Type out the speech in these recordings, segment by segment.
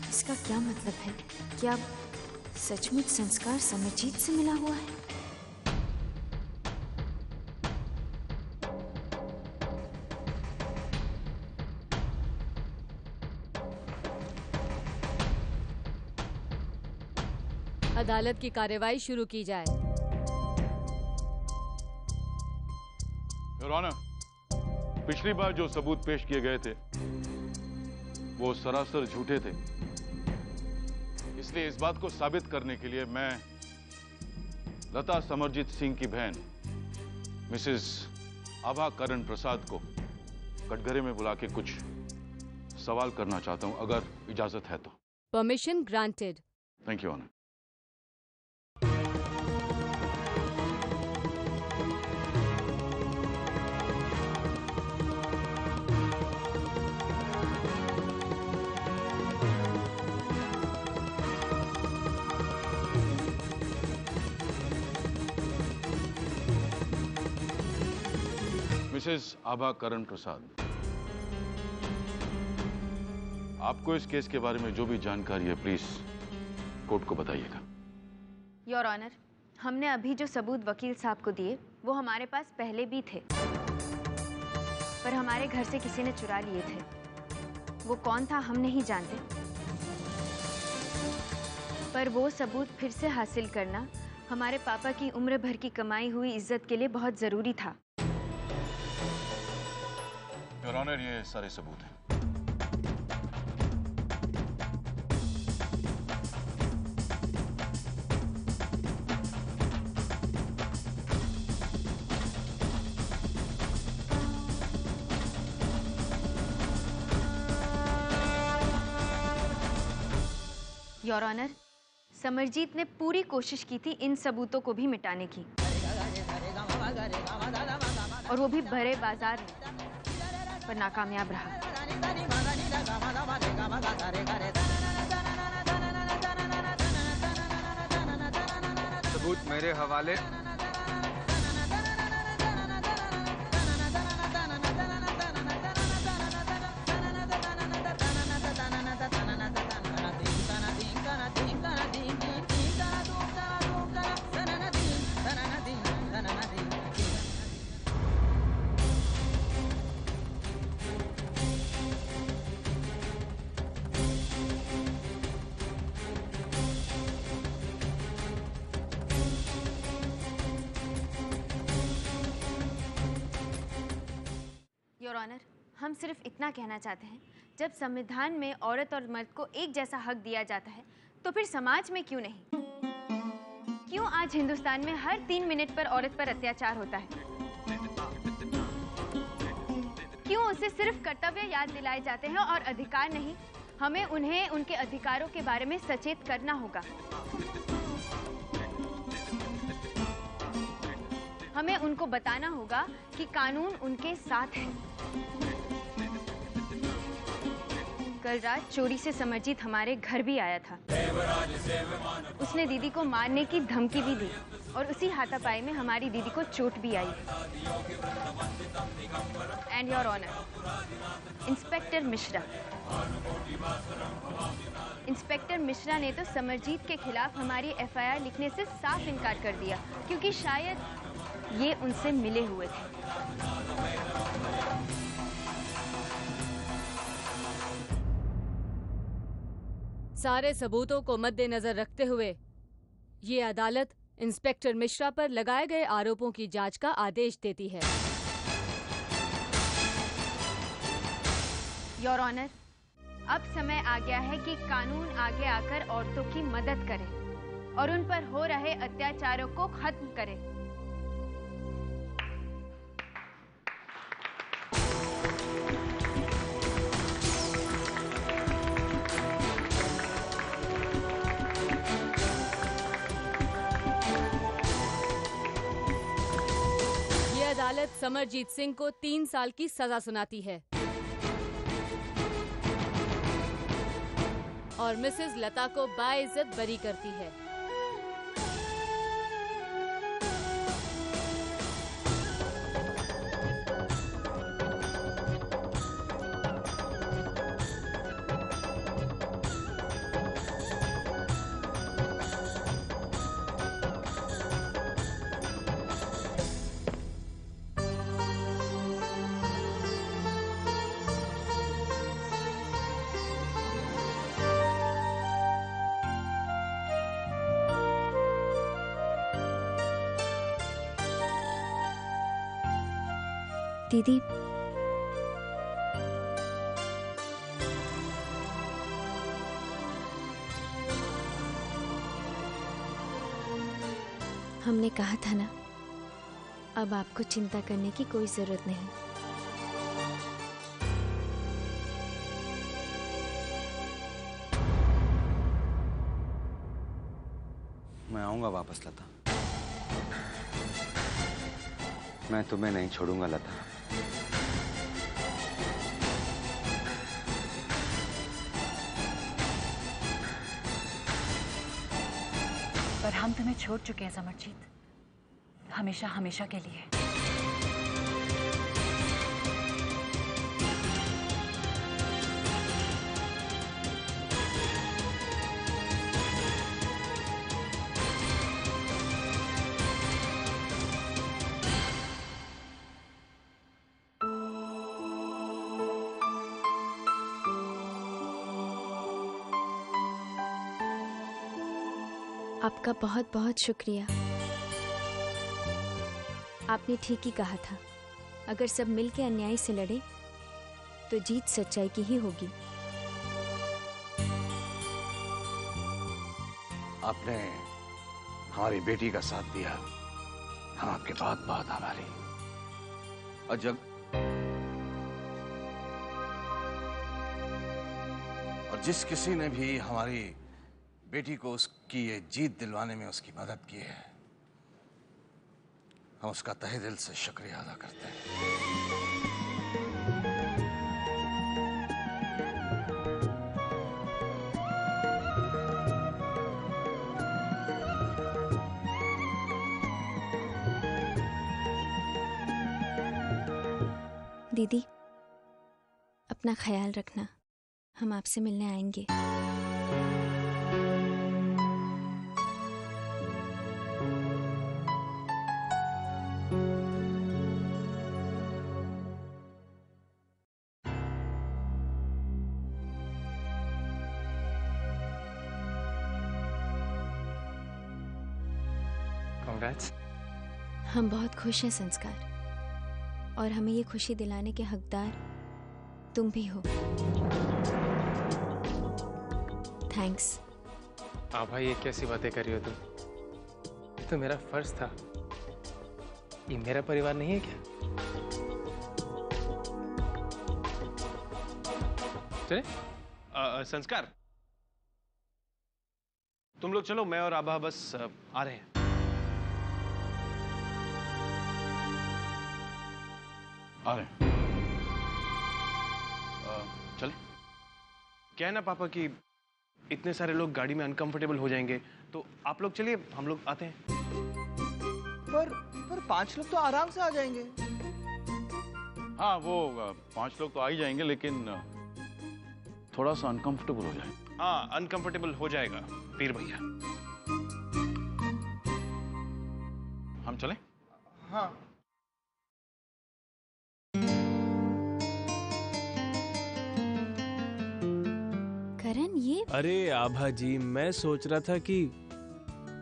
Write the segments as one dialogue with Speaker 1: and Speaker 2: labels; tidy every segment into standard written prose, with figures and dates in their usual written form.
Speaker 1: इसका क्या मतलब है? क्या सचमुच संस्कार समरजीत से मिला हुआ है?
Speaker 2: अदालत की कार्यवाही शुरू की जाए।
Speaker 3: योर ऑनर, पिछली बार जो सबूत पेश किए गए थे वो सरासर झूठे थे। इसलिए इस बात को साबित करने के लिए मैं लता समरजीत सिंह की बहन मिसेस आभा करण प्रसाद को कटघरे में बुला के कुछ सवाल करना चाहता हूं, अगर इजाजत है तो।
Speaker 2: Permission granted.
Speaker 3: Thank you honour. Mrs Abha Karan Prasad, आपको इस केस के बारे में जो भी जानकारी है प्लीज कोर्ट को बताइएगा।
Speaker 1: योर ऑनर, हमने अभी जो सबूत वकील साहब को दिए वो हमारे पास पहले भी थे, पर हमारे घर से किसी ने चुरा लिए थे। वो कौन था हम नहीं जानते, पर वो सबूत फिर से हासिल करना हमारे पापा की उम्र भर की कमाई हुई इज्जत के लिए बहुत जरूरी था।
Speaker 3: योर ऑनर, ये सारे सबूत हैं।
Speaker 1: योर ऑनर, समरजीत ने पूरी कोशिश की थी इन सबूतों को भी मिटाने की, और वो भी भरे बाजार में, पर नाकामयाब रहा।
Speaker 4: सबूत मेरे हवाले।
Speaker 1: योर ऑनर, हम सिर्फ इतना कहना चाहते हैं, जब संविधान में औरत और मर्द को एक जैसा हक दिया जाता है तो फिर समाज में क्यों नहीं? क्यों आज हिंदुस्तान में हर 3 मिनट पर औरत पर अत्याचार होता है? क्यों उसे सिर्फ कर्तव्य याद दिलाए जाते हैं और अधिकार नहीं? हमें उन्हें उनके अधिकारों के बारे में सचेत करना होगा। हमें उनको बताना होगा कि कानून उनके साथ है। कल रात चोरी से समरजीत हमारे घर भी आया था। उसने दीदी को मारने की धमकी भी दी और उसी हाथापाई में हमारी दीदी को चोट भी आई। And your honour, inspector Mishra. Inspector Mishra ने तो समरजीत के खिलाफ हमारी एफआईआर लिखने से साफ इनकार कर दिया क्योंकि शायद ये उनसे मिले हुए थे।
Speaker 2: सारे सबूतों को मद्देनजर रखते हुए ये अदालत इंस्पेक्टर मिश्रा पर लगाए गए आरोपों की जांच का आदेश देती है।
Speaker 1: योर ऑनर, अब समय आ गया है कि कानून आगे आकर औरतों की मदद करे और उन पर हो रहे अत्याचारों को खत्म करे।
Speaker 2: ये अदालत समरजीत सिंह को 3 साल की सजा सुनाती है और मिसेस लता को बाइज्जत बरी करती है।
Speaker 1: दीदी, हमने कहा था ना, अब आपको चिंता करने की कोई जरूरत नहीं।
Speaker 4: मैं आऊंगा वापस लता। मैं तुम्हें नहीं छोड़ूंगा लता।
Speaker 5: पर हम तुम्हें छोड़ चुके हैं समरजीत, हमेशा हमेशा के लिए।
Speaker 1: आपका बहुत बहुत शुक्रिया। आपने ठीक ही कहा था, अगर सब मिलके अन्याय से लड़े तो जीत सच्चाई की ही होगी।
Speaker 3: आपने हमारी बेटी का साथ दिया, हम आपके बहुत बहुत आभारी। और जिस किसी ने भी हमारी बेटी को उसकी ये जीत दिलवाने में उसकी मदद की है, हम उसका तहे दिल से शुक्रिया अदा करते हैं।
Speaker 1: दीदी, अपना ख्याल रखना, हम आपसे मिलने आएंगे।
Speaker 6: Congrats.
Speaker 1: हम बहुत खुश हैं संस्कार, और हमें ये खुशी दिलाने के हकदार तुम भी हो। थैंक्स।
Speaker 6: आभा, ये कैसी बातें कर रही हो तुम? ये तो मेरा फर्ज था। ये मेरा परिवार नहीं है क्या? चले? संस्कार, तुम लोग चलो, मैं और आभा बस आ रहे हैं।
Speaker 3: आ रहे हैं। चले?
Speaker 6: क्या है ना पापा कि इतने सारे लोग गाड़ी में अनकंफर्टेबल हो जाएंगे, तो आप लोग चलिए, हम लोग आते हैं।
Speaker 7: पर 5 लोग तो आराम से आ जाएंगे।
Speaker 3: हाँ, वो 5 लोग तो आ ही जाएंगे, लेकिन थोड़ा सा अनकंफर्टेबल हो जाए।
Speaker 6: हाँ, अनकंफर्टेबल हो जाएगा पीर भैया।
Speaker 3: हम चलें?
Speaker 7: हाँ।
Speaker 1: करण, ये
Speaker 6: अरे आभा जी, मैं सोच रहा था कि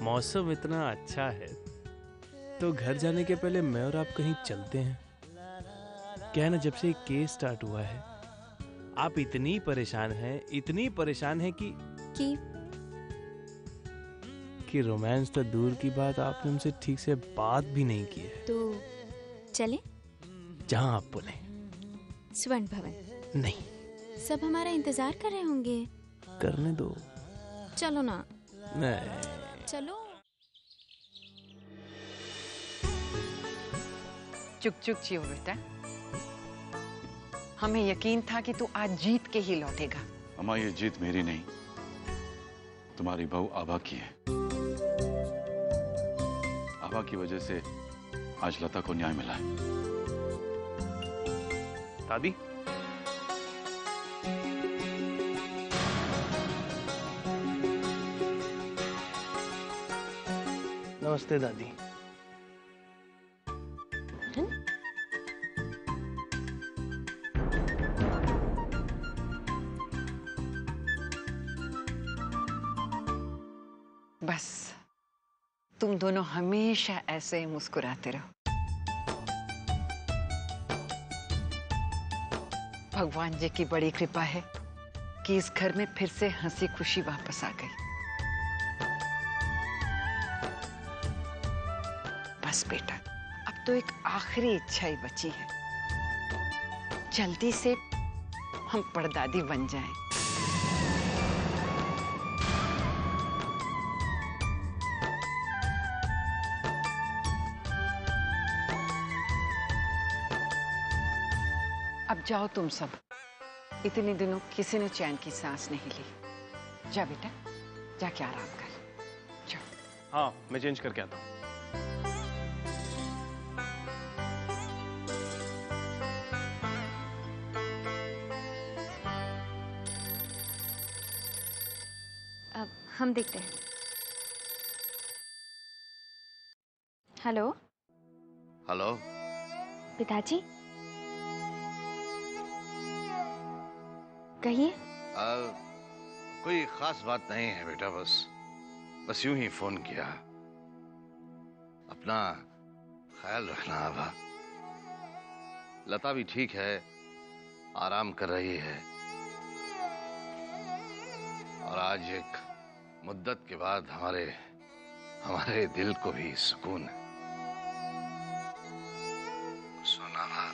Speaker 6: मौसम इतना अच्छा है तो घर जाने के पहले मैं और आप कहीं चलते हैं। क्या है ना, जब से ये केस स्टार्ट हुआ है आप इतनी परेशान हैं कि रोमांस तो दूर की बात, आपने हमसे ठीक से बात भी नहीं की है।
Speaker 1: तो चले?
Speaker 6: जहां आप बोले।
Speaker 1: स्वर्ण भवन।
Speaker 6: नहीं,
Speaker 1: सब हमारा इंतजार कर रहे होंगे।
Speaker 6: करने दो।
Speaker 1: चलो ना।
Speaker 6: नहीं।
Speaker 1: चलो।
Speaker 8: चुप चुप चियो बेटा, हमें यकीन था कि तू आज जीत के ही लौटेगा।
Speaker 3: अम्मा, ये जीत मेरी नहीं, तुम्हारी बहू आभा की है। आभा की वजह से आज लता को न्याय मिला है।
Speaker 6: दादी, नमस्ते दादी।
Speaker 8: बस तुम दोनों हमेशा ऐसे ही मुस्कुराते रहो। भगवान जी की बड़ी कृपा है कि इस घर में फिर से हंसी खुशी वापस आ गई। बस बेटा, अब तो एक आखिरी इच्छा ही बची है, जल्दी से हम परदादी बन जाएं। अब जाओ तुम सब, इतने दिनों किसी ने चैन की सांस नहीं ली। जा बेटा, जाके आराम कर। जाओ।
Speaker 6: हाँ, मैं चेंज करके आता हूँ।
Speaker 1: अब हम देखते हैं। Hello
Speaker 9: hello.
Speaker 1: पिताजी, कहिए।
Speaker 9: कोई खास बात नहीं है बेटा, बस यूं ही फोन किया। अपना ख्याल रखना आभा। लता भी ठीक है, आराम कर रही है, और आज एक मुद्दत के बाद हमारे दिल को भी सुकून है। सुना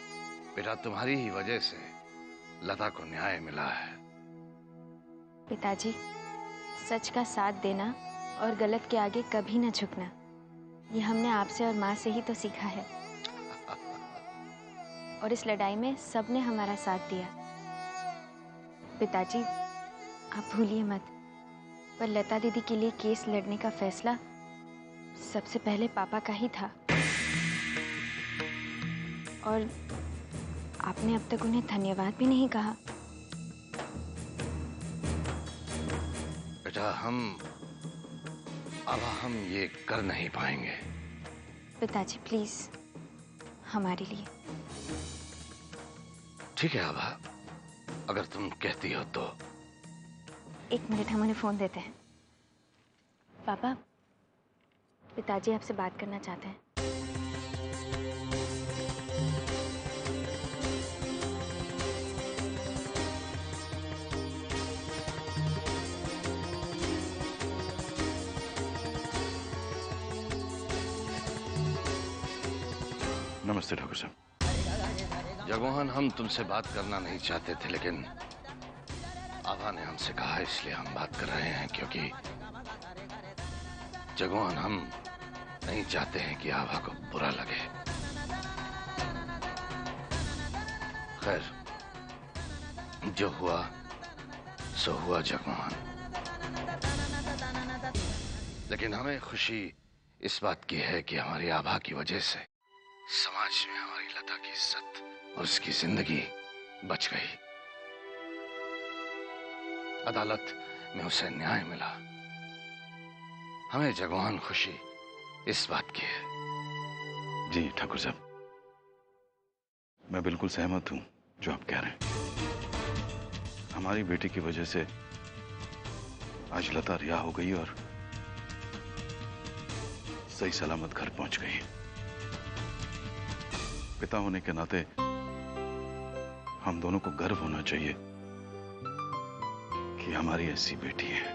Speaker 9: बेटा, तुम्हारी ही वजह से लता को न्याय मिला है।
Speaker 1: पिताजी, सच का साथ देना और गलत के आगे कभी न झुकना, ये हमने आपसे और माँ से ही तो सीखा है। और इस लड़ाई में सबने हमारा साथ दिया। पिताजी, आप भूलिए मत, पर लता दीदी के लिए केस लड़ने का फैसला सबसे पहले पापा का ही था। और आपने अब तक उन्हें धन्यवाद भी नहीं कहा।
Speaker 9: बेटा, हम ये कर नहीं पाएंगे।
Speaker 1: पिताजी प्लीज, हमारे लिए।
Speaker 9: ठीक है आभा, अगर तुम कहती हो तो।
Speaker 1: एक मिनट, हम उन्हें फोन देते हैं। पापा, पिताजी आपसे बात करना चाहते हैं।
Speaker 3: नमस्ते ठाकुर साहब।
Speaker 9: जगमोहन, हम तुमसे बात करना नहीं चाहते थे, लेकिन आभा ने हमसे कहा, इसलिए हम बात कर रहे हैं। क्योंकि जगमोहन, हम नहीं चाहते हैं कि आभा को बुरा लगे। खैर, जो हुआ सो हुआ जगमोहन, लेकिन हमें खुशी इस बात की है कि हमारी आभा की वजह से समाज में हमारी लता की इज्जत और उसकी जिंदगी बच गई। अदालत में उसे न्याय मिला। हमें जगमोहन खुशी इस बात की है।
Speaker 3: जी ठाकुर साहब, मैं बिल्कुल सहमत हूं जो आप कह रहे हैं। हमारी बेटी की वजह से आज लता रिहा हो गई और सही सलामत घर पहुंच गई। पिता होने के नाते हम दोनों को गर्व होना चाहिए कि हमारी ऐसी बेटी है।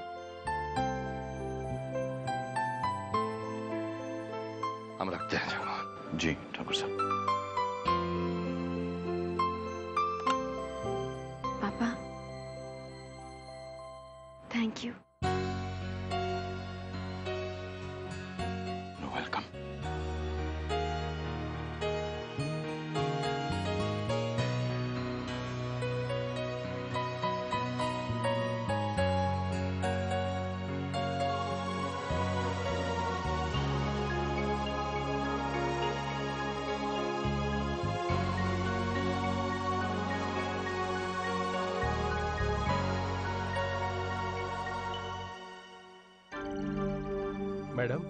Speaker 9: हम रखते हैं जगमोहन।
Speaker 3: जी ठाकुर साहब।
Speaker 1: पापा, thank you.
Speaker 3: No welcome.
Speaker 6: Madam,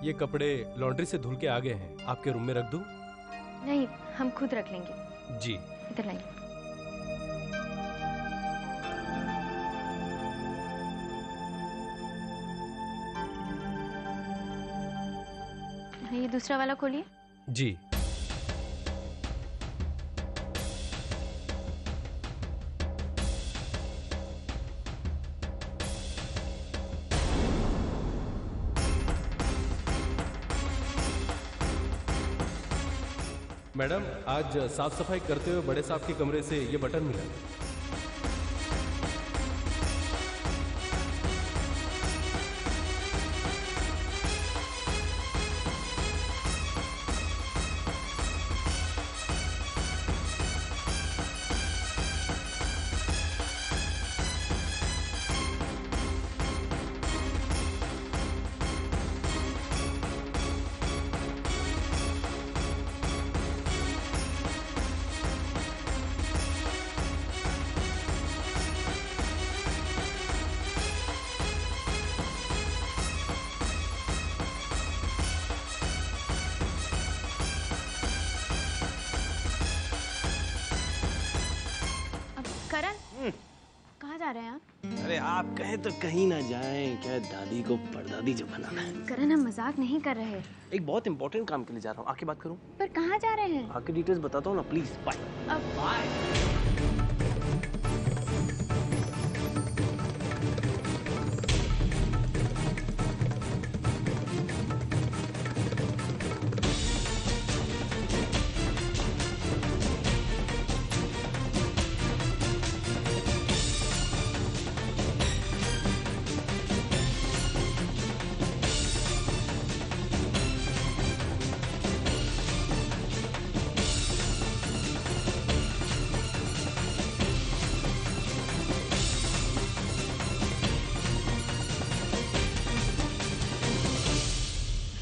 Speaker 6: ये कपड़े लॉन्ड्री से धुल के आ गए हैं, आपके रूम में रख दूं?
Speaker 1: नहीं, हम खुद रख लेंगे।
Speaker 6: जी।
Speaker 1: इधर लाइए। ये दूसरा वाला खोलिए।
Speaker 6: जी। मैडम, आज साफ सफाई करते हुए बड़े साहब के कमरे से ये बटन मिला।
Speaker 1: करण, कहाँ जा रहे हैं आप?
Speaker 6: अरे आप कहें तो कहीं ना जाएं, क्या दादी को परदादी जो बनाना है।
Speaker 1: करण, हम मजाक नहीं कर रहे।
Speaker 6: एक बहुत इंपॉर्टेंट काम के लिए जा रहा हूँ, आके बात करूँ?
Speaker 1: पर कहाँ जा रहे हैं?
Speaker 6: आके डिटेल्स बताता हूँ ना, प्लीज। बाय। बाय।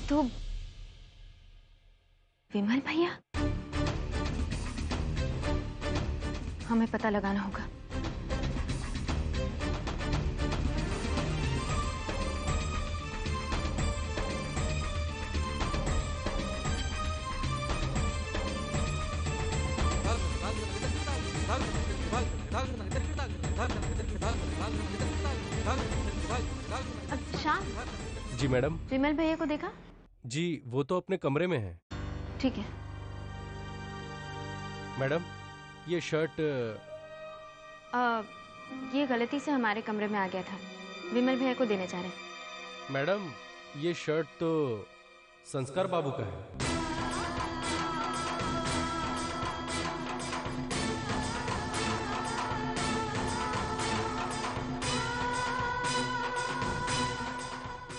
Speaker 1: तो विमल भैया, हमें पता लगाना होगा। अच्छा।
Speaker 6: जी मैडम।
Speaker 1: विमल भैया को देखा?
Speaker 6: जी, वो तो अपने कमरे में है।
Speaker 1: ठीक है।
Speaker 6: मैडम, ये शर्ट
Speaker 1: ये गलती से हमारे कमरे में आ गया था, विमल भैया को देने जा रहे हैं।
Speaker 6: मैडम, ये शर्ट तो संस्कार बाबू का है।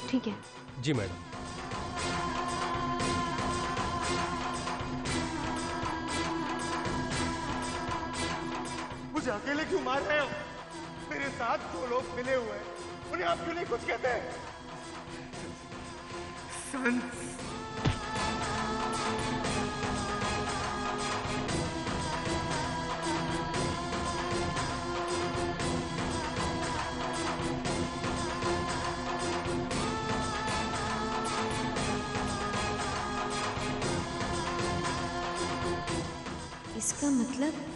Speaker 1: ठीक है।
Speaker 6: जी मैडम।
Speaker 10: मुझे अकेले क्यों मार रहे हो? मेरी मेरे साथ जो लोग मिले हुए हैं उन्हें आप क्यों नहीं कुछ कहते? संत
Speaker 1: इसका मतलब